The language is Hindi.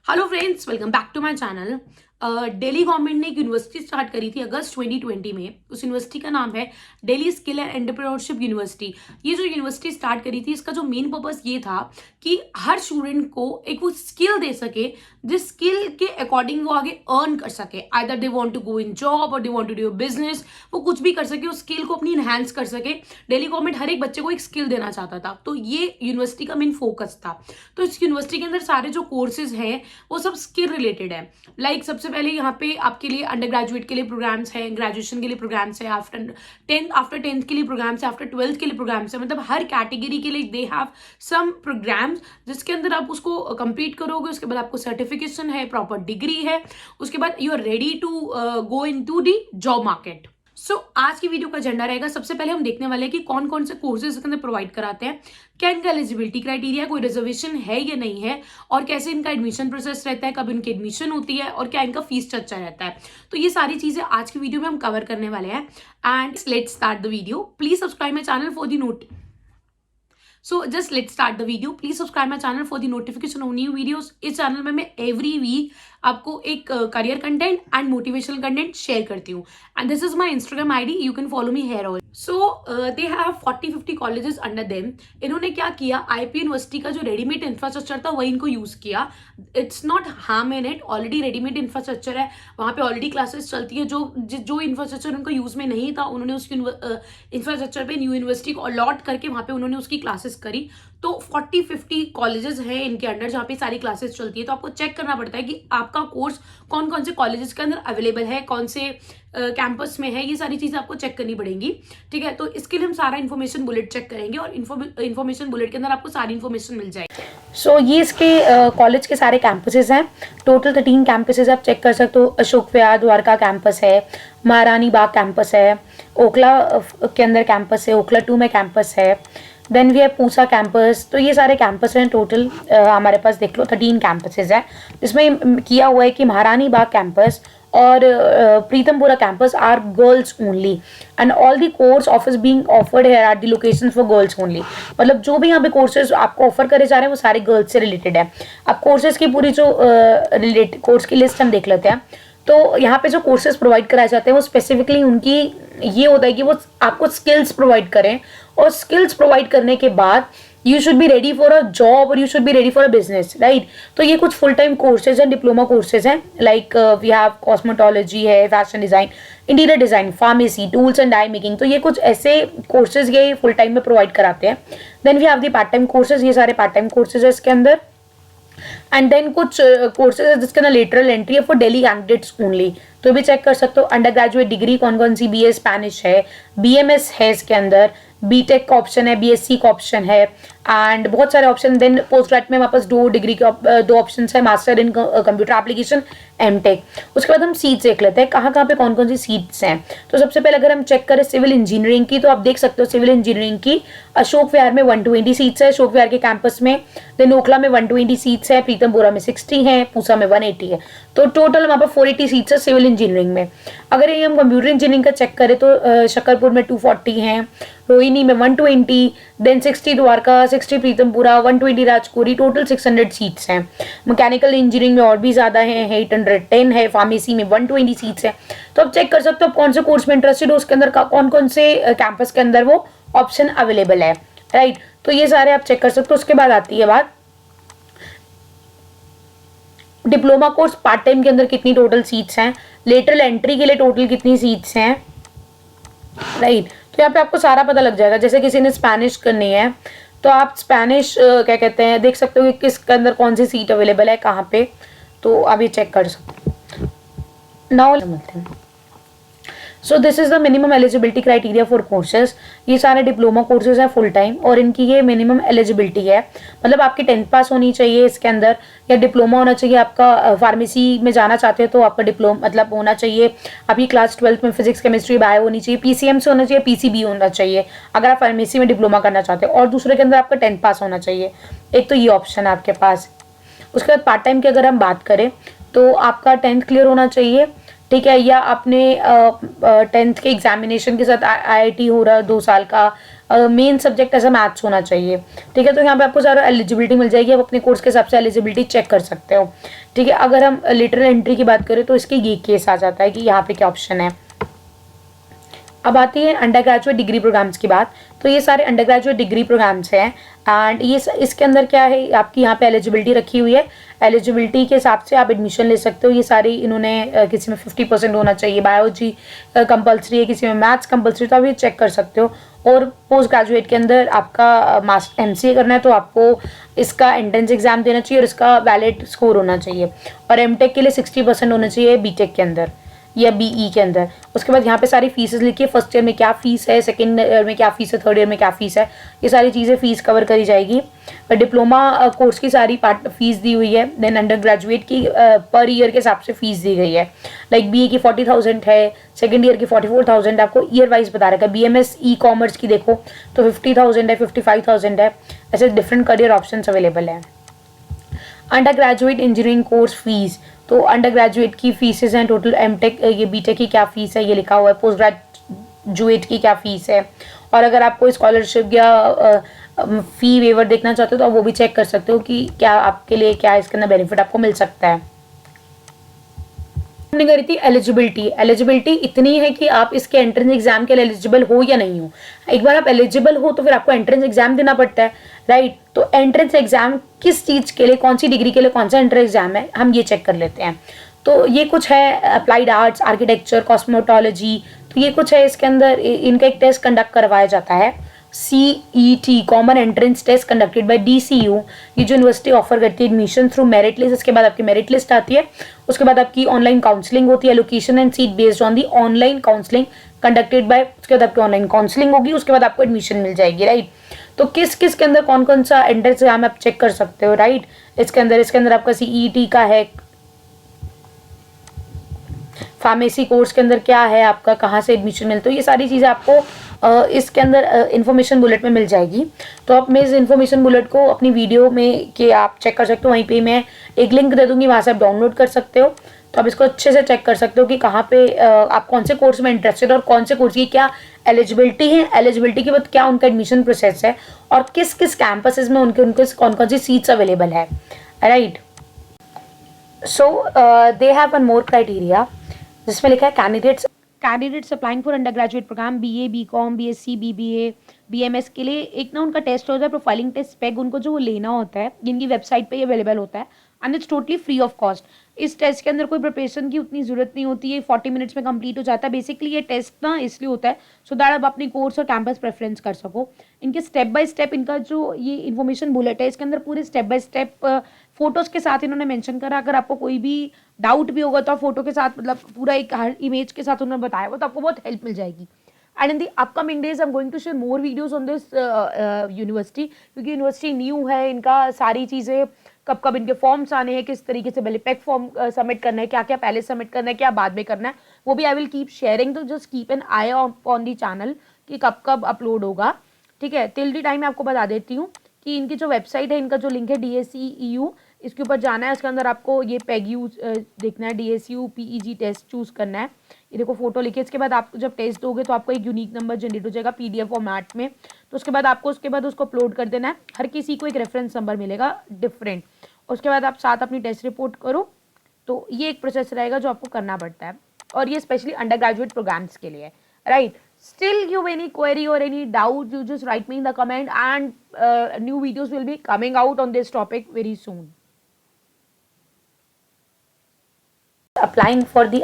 Hello friends, welcome back to my channel. Delhi government ने एक यूनिवर्सिटी स्टार्ट करी थी अगस्त 2020 में। उस यूनिवर्सिटी का नाम है Delhi skill and entrepreneurship university. ये जो यूनिवर्सिटी स्टार्ट करी थी, इसका जो मेन पर्पस ये था कि हर स्टूडेंट को एक वो स्किल दे सके जिस स्किल के अकॉर्डिंग वो आगे अर्न कर सके। Either they want to go in job और they want to do business, वो कुछ भी कर सके, उस स्किल को अपनी इनहेंस कर सके। दिल्ली गवर्नमेंट हर एक बच्चे को एक स्किल देना चाहता था, तो ये यूनिवर्सिटी का मेन फोकस था। तो इस यूनिवर्सिटी के अंदर सारे जो कोर्सेज हैं वो सब स्किल रिलेटेड है। लाइक सबसे पहले यहाँ पे आपके लिए अंडर ग्रेजुएट के लिए प्रोग्राम्स हैं, ग्रेजुएशन के लिए प्रोग्राम्स है, आफ्टर टेंथ के लिए प्रोग्राम्स है, आफ्टर ट्वेल्थ के लिए प्रोग्राम्स है। मतलब हर कैटेगरी के लिए दे हैव सम प्रोग्राम्स जिसके अंदर आप उसको कंप्लीट करोगे, उसके बाद आपको सर्टिफिकेशन है, प्रॉपर डिग्री है, उसके बाद you are ready to go in to the job market. आज की वीडियो का एजेंडा रहेगा, सबसे पहले हम देखने वाले हैं कि कौन कौन से कोर्सेज इसके अंदर प्रोवाइड कराते हैं, क्या इनका एलिजिबिलिटी क्राइटेरिया, कोई रिजर्वेशन है या नहीं है, और कैसे इनका एडमिशन प्रोसेस रहता है, कब इनकी एडमिशन होती है, और क्या इनका फीस स्ट्रक्चर रहता है। तो ये सारी चीजें आज की वीडियो में हम कवर करने वाले हैं। And let's start the video. Please subscribe my channel for the note just let's start the video. Please subscribe my channel for the notification of new videos. इस चैनल में मैं एवरी वीक आपको एक career content and motivational content share करती हूँ। And this is my Instagram ID, you can follow me here all. They have 40-50 colleges under them. इन्होंने क्या किया, आईपी यूनिवर्सिटी का जो रेडीमेड इंफ्रास्ट्रक्चर था वही इनको यूज किया। It's not harm in it, already readymade infrastructure है, वहाँ पे ऑलरेडी क्लासेस चलती है। जो इंफ्रास्ट्रक्चर उनको यूज में नहीं था, उन्होंने उसकी इंफ्रास्ट्रक्चर पे न्यू यूनिवर्सिटी को अलॉट करके वहाँ पे उन्होंने उसकी क्लासेस करी। तो 40-50 कॉलेजेस हैं इनके अंडर जहाँ पे सारी क्लासेस चलती है। तो आपको चेक करना पड़ता है कि आपका कोर्स कौन कौन से कॉलेजेस के अंदर अवेलेबल है, कौन से कैंपस में है, ये सारी चीजें आपको चेक करनी पड़ेंगी। ठीक है, तो इसके लिए हम सारा इन्फॉर्मेशन बुलेट चेक करेंगे और इन्फॉर्मेशन बुलेट के अंदर आपको सारी इन्फॉर्मेशन मिल जाएगी। ये इसके कॉलेज के सारे कैंपसेस हैं। टोटल 13 कैंपसेस आप चेक कर सकते हो। अशोक विहार द्वारका कैंपस है, महारानी बाग कैंपस है, ओखला के अंदर कैंपस है, ओखला 2 में कैंपस है, देन वी है पूसा कैंपस। तो ये सारे कैंपस हैं टोटल हमारे पास, देख लो 13 कैंपसेस है। इसमें किया हुआ है कि महारानी बाग कैंपस और Pitampura campus are girls only and all the course offers being offered here are the locations for girls only. मतलब जो भी यहाँ पे कोर्सेज आपको ऑफर करे जा रहे हैं वो सारे गर्ल्स से रिलेटेड है। अब कोर्सेज की पूरी जो कोर्स की लिस्ट हम देख लेते हैं। तो यहाँ पे जो कोर्सेज प्रोवाइड कराए जाते हैं वो स्पेसिफिकली उनकी ये होता है कि वो आपको स्किल्स प्रोवाइड करें, और स्किल्स प्रोवाइड करने के बाद you should be ready for a job और you should be ready for a business, right. तो ये कुछ फुल टाइम कोर्सेज हैं, डिप्लोमा कोर्सेज हैं। लाइक वी हैव कॉस्मेटोलॉजी है, fashion design, interior design, pharmacy, tools and die making. तो ये कुछ ऐसे कोर्सेज ये फुल टाइम में प्रोवाइड कराते हैं। Then we have the part time courses, ये सारे पार्ट टाइम कोर्सेज है इसके अंदर। एंड देन कुछ कोर्सेज है जिसके अंदर लेटरल एंट्री है फॉर डेली कैंडिडेट्स ओनली, तो भी चेक कर सकते हो। अंडर ग्रेजुएट डिग्री कौन कौन सी, बीए स्पेनिश है, बीएमएस है इसके अंदर, बीटेक का ऑप्शन है, बीएससी का ऑप्शन है, एंड बहुत सारे ऑप्शन। देन पोस्ट ग्रेजुएट में वापस 2 डिग्री के 2 ऑप्शन है, master in computer application, MTech. उसके बाद हम सीट्स देख लेते हैं कहाँ कहाँ पे कौन कौन सी सीट्स हैं। तो सबसे पहले अगर हम चेक करें सिविल इंजीनियरिंग की, तो आप देख सकते हो सिविल इंजीनियरिंग की अशोक विहार में 120 सीट्स है, अशोक विहार के कैंपस में। देन ओखला में 120 सीट्स है, प्रीतमपुरा में 60 है, पूसा में 180 है। तो टोटल वहाँ पर 480 सीट्स है सिविल इंजीनियरिंग में। अगर ये हम कंप्यूटर इंजीनियरिंग का चेक करें तो शकरपुर में 240 हैं, रोहिणी में 120, देन 60 द्वारका, 60 प्रीतमपुरा, 120 राजकोरी, टोटल 600 सीट्स हैं। मैकेनिकल इंजीनियरिंग में और भी ज़्यादा है, 810 है, फार्मेसी में 120 सीट्स हैं। तो आप चेक कर सकते हो आप कौन से कोर्स में इंटरेस्टेड हो, उसके अंदर कौन कौन से कैंपस के अंदर वो ऑप्शन अवेलेबल है, राइट। तो ये सारे आप चेक कर सकते हो। उसके बाद आती है बात डिप्लोमा कोर्स पार्ट टाइम के अंदर कितनी टोटल सीट्स हैं, लेटरल एंट्री के लिए टोटल कितनी सीट्स हैं, राइट। तो यहाँ पे आपको सारा पता लग जाएगा। जैसे किसी ने स्पेनिश करनी है तो आप स्पेनिश क्या कहते हैं देख सकते हो कि किसके अंदर कौन सी सीट अवेलेबल है कहाँ पे, तो आप ये चेक कर सकते हो। Now so this is the minimum eligibility criteria for courses. ये सारे डिप्लोमा कोर्सेज हैं फुल टाइम और इनकी ये मिनिमम एलिजिबिलिटी है। मतलब आपकी 10th पास होनी चाहिए इसके अंदर, या डिप्लोमा होना चाहिए। आपका फार्मेसी में जाना चाहते हो तो आपका डिप्लोमा मतलब होना चाहिए, आपकी क्लास 12th में फिजिक्स केमिस्ट्री बायो होनी चाहिए, पीसीएम से होना चाहिए, पीसीबी होना चाहिए अगर आप फार्मेसी में डिप्लोमा करना चाहते हो, और दूसरे के अंदर आपका 10th पास होना चाहिए। एक तो ये ऑप्शन है आपके पास। उसके बाद पार्ट टाइम की अगर हम बात करें तो आपका 10th क्लियर होना चाहिए, ठीक है, या आपने 10th के एग्जामिनेशन के साथ आईआईटी हो रहा है 2 साल का, मेन सब्जेक्ट ऐसा मैथ्स होना चाहिए, ठीक है। तो यहाँ पे आपको सारा एलिजिबिलिटी मिल जाएगी, आप अपने कोर्स के हिसाब से एलिजिबिलिटी चेक कर सकते हो, ठीक है। अगर हम लेटरल एंट्री की बात करें तो इसके ये केस आ जाता है कि यहाँ पे क्या ऑप्शन है। अब आती है अंडर ग्रेजुएट डिग्री प्रोग्राम्स की बात। तो ये सारे अंडर ग्रेजुएट डिग्री प्रोग्राम्स हैं एंड ये इसके अंदर क्या है, आपकी यहाँ पे एलिजिबिलिटी रखी हुई है। एलिजिबिलिटी के हिसाब से आप एडमिशन ले सकते हो। ये सारी इन्होंने किसी में 50% होना चाहिए, बायोलॉजी कंपलसरी है, किसी में मैथ्स कंपलसरी, तो आप ये चेक कर सकते हो। और पोस्ट ग्रेजुएट के अंदर आपका MCA करना है तो आपको इसका एंट्रेंस एग्जाम देना चाहिए और इसका वैलिड स्कोर होना चाहिए। और MTech के लिए 60% होना चाहिए BTech के अंदर या BE के अंदर। उसके बाद यहाँ पे सारी फीसेस लिखिए, फर्स्ट ईयर में क्या फीस है, सेकंड ईयर में क्या फीस है, थर्ड ईयर में क्या फीस है, ये सारी चीज़ें फीस कवर करी जाएगी। डिप्लोमा कोर्स की सारी फीस दी हुई है। देन अंडर ग्रेजुएट की पर ईयर के हिसाब से फीस दी गई है। लाइक BA की 40,000 है, सेकंड ईयर की 44,000, आपको ईयर वाइज बता रखा है। BMS E-कॉमर्स की देखो तो 50,000 है, 55,000 है, ऐसे डिफरेंट करियर ऑप्शन अवेलेबल है। Under graduate engineering course fees, तो अंडर ग्रेजुएट की फीसेस हैं टोटल। MTech ये BTech की क्या फीस है ये लिखा हुआ है, पोस्ट ग्रेजुएट की क्या फीस है। और अगर आपको स्कॉलरशिप या फी वेवर देखना चाहते हो तो आप वो भी चेक कर सकते हो कि क्या आपके लिए क्या इसके अंदर बेनिफिट आपको मिल सकता है। हमने करी थी एलिजिबिलिटी इतनी है कि आप इसके एंट्रेंस एग्जाम के लिए एलिजिबल हो या नहीं हो। एक बार आप एलिजिबल हो तो फिर आपको एंट्रेंस एग्जाम देना पड़ता है, राइट। तो एंट्रेंस एग्जाम किस चीज के लिए, कौन सी डिग्री के लिए कौन सा एंट्रेंस एग्जाम है, हम ये चेक कर लेते हैं। तो ये कुछ है अप्लाइड आर्ट्स, आर्किटेक्चर, कॉस्मेटोलॉजी, तो ये कुछ है। इसके अंदर इनका एक टेस्ट कंडक्ट करवाया जाता है, CET common entrance test conducted by DCU। ये जो यूनिवर्सिटी ऑफर करती है एडमिशन थ्रू मेरिट लिस्ट। इसके बाद आपकी मेरिट लिस्ट आती है, उसके बाद आपकी ऑनलाइन काउंसलिंग होती है, location and seat based on the online counselling conducted by. उसके बाद आपकी ऑनलाइन काउंसलिंग होगी, उसके बाद आपको एडमिशन मिल जाएगी, राइट। तो किस किस के अंदर कौन कौन सा एंट्रेंस एग्जाम आप चेक कर सकते हो, राइट। इसके अंदर आपका CET का है, फार्मेसी कोर्स के अंदर क्या है आपका, कहाँ से एडमिशन मिलता है, ये सारी चीज़ें आपको इसके अंदर इन्फॉर्मेशन बुलेट में मिल जाएगी। तो आप मैं इस इन्फॉर्मेशन बुलेट को अपनी वीडियो में कि आप चेक कर सकते हो, वहीं पे मैं एक लिंक दे दूंगी, वहाँ से आप डाउनलोड कर सकते हो। तो आप इसको अच्छे से चेक कर सकते हो कि कहाँ पे आप कौन से कोर्स में इंटरेस्टेड और कौन से कोर्स की क्या एलिजिबिलिटी है, एलिजिबिलिटी के बाद क्या उनका एडमिशन प्रोसेस है और किस किस कैंपसेस में उनके कौन कौन सी सीट्स अवेलेबल है, right. So they have one more criteria जिसमें लिखा है candidates applying for under graduate program BA, BCom, BSc, BBA, BMS के लिए एक ना उनका टेस्ट होता है, प्रोफाइलिंग टेस्ट स्पेक, उनको जो वो लेना होता है जिनकी वेबसाइट पे ये अवेलेबल होता है and it's totally free of cost. इस टेस्ट के अंदर कोई प्रिपरेशन की उतनी जरूरत नहीं होती है, 40 मिनट्स में कंप्लीट हो जाता है। बेसिकली ये टेस्ट ना इसलिए होता है सो दैट आप अपनी कोर्स और कैंपस प्रेफरेंस कर सको। इनके स्टेप बाय स्टेप इनका जो ये इन्फॉर्मेशन बुलेट है इसके अंदर पूरे स्टेप बाय स्टेप फोटोज के साथ इन्होंने मेंशन करा। अगर आपको कोई भी डाउट भी होगा तो आप फोटो के साथ मतलब पूरा एक हर इमेज के साथ उन्होंने बताया हुआ, तो आपको बहुत हेल्प मिल जाएगी। And in the upcoming days I am going to share more videos on this university, क्योंकि यूनिवर्सिटी न्यू है, इनका सारी चीज़ें कब कब इनके फॉर्म्स आने हैं, किस तरीके से पहले पैक फॉर्म सबमिट करना है, क्या क्या पहले सबमिट करना है, क्या बाद में करना है, वो भी आई विल कीप शेयरिंग। तो just keep an I on the channel कि कब कब अपलोड होगा, ठीक है। टिल दी टाइम मैं आपको बता देती हूँ कि इनकी जो वेबसाइट है, इनका जो लिंक है DSEU, इसके ऊपर जाना है। उसके अंदर आपको ये PEGU देखना है, DSU PEG टेस्ट चूज करना है। ये देखो फोटो लिखे, इसके बाद आप जब टेस्ट दोगे तो आपको एक यूनिक नंबर जनरेट हो जाएगा PDF फॉर्मेट में। तो उसके बाद आपको उसको अपलोड कर देना है। हर किसी को एक रेफरेंस नंबर मिलेगा डिफरेंट। उसके बाद आप साथ अपनी टेस्ट रिपोर्ट करो। तो ये एक प्रोसेस रहेगा जो आपको करना पड़ता है, और ये स्पेशली अंडर ग्रेजुएट प्रोग्राम्स के लिए, right. Still you have any query or any doubt, you just write me in the comment, and new videos will be coming out on this topic very soon. Applying for the